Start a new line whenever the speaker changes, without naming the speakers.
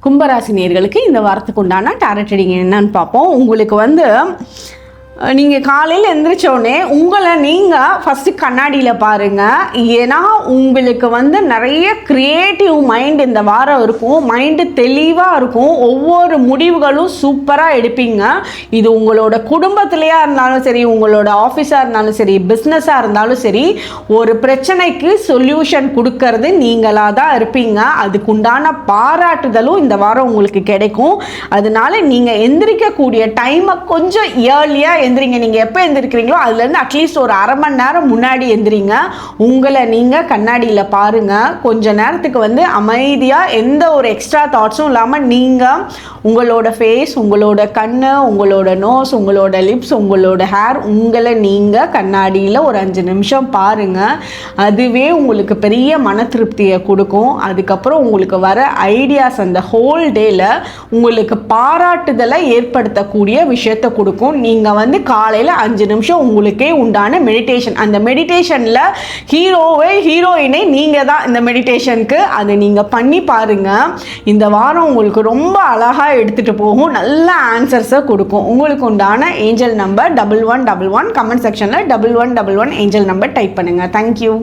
கும்பராசி நேயர்களுக்கு இந்த வாரத்துக்கு உண்டான டாரட் ரீடிங் என்னன்னு பார்ப்போம். உங்களுக்கு நீங்கள் காலையில் எந்திரிச்சோடனே உங்களை நீங்கள் ஃபஸ்ட்டு கண்ணாடியில் பாருங்கள். ஏன்னா உங்களுக்கு நிறைய க்ரியேட்டிவ் மைண்ட் இந்த வாரம் இருக்கும். மைண்டு தெளிவாக இருக்கும். ஒவ்வொரு முடிவுகளும் சூப்பராக எடுப்பீங்க. இது உங்களோட குடும்பத்திலையாக இருந்தாலும் சரி, உங்களோட ஆஃபீஸாக இருந்தாலும் சரி, பிஸ்னஸாக இருந்தாலும் சரி, ஒரு பிரச்சனைக்கு சொல்யூஷன் கொடுக்கறது நீங்களாக தான் இருப்பீங்க. அதுக்குண்டான பாராட்டுதலும் இந்த வாரம் உங்களுக்கு கிடைக்கும். அதனால நீங்கள் எந்திரிக்கக்கூடிய டைமை கொஞ்சம் ஏர்லியாக எந்திரிங்க. நீங்கள் எப்போ எந்திரிக்கிறீங்களோ அதுலேருந்து அட்லீஸ்ட் ஒரு அரை மணி நேரம் முன்னாடி எந்திரிங்க. உங்களை நீங்கள் கண்ணாடியில் பாருங்கள். கொஞ்ச நேரத்துக்கு அமைதியாக எந்த ஒரு எக்ஸ்ட்ரா தாட்ஸும் இல்லாமல் நீங்கள் உங்களோட ஃபேஸ், உங்களோட கண், உங்களோட நோஸ், உங்களோட லிப்ஸ், உங்களோட ஹேர், உங்களை நீங்கள் கண்ணாடியில் ஒரு 5 நிமிஷம் பாருங்கள். அதுவே உங்களுக்கு பெரிய மன திருப்தியை கொடுக்கும். அதுக்கப்புறம் உங்களுக்கு வர ஐடியாஸ் அந்த ஹோல் டேல உங்களுக்கு பாராட்டுதலை ஏற்படுத்தக்கூடிய விஷயத்தை கொடுக்கும். நீங்கள் காலையில் 5 நிமிஷம் உங்களுக்கே உண்டான மெடிடேஷன், அந்த மெடிடேஷனில் ஹீரோயினை நீங்கள் தான் இந்த மெடிடேஷனுக்கு, அதை நீங்கள் பண்ணி பாருங்கள். இந்த வாரம் உங்களுக்கு ரொம்ப அழகாக எடுத்துகிட்டு போகும். நல்ல ஆன்சர்ஸை கொடுக்கும். உங்களுக்கு உண்டான ஏஞ்சல் நம்பர் 1111. கமெண்ட் செக்ஷனில் 1111 ஏஞ்சல் நம்பர் டைப் பண்ணுங்கள். தேங்க்யூ.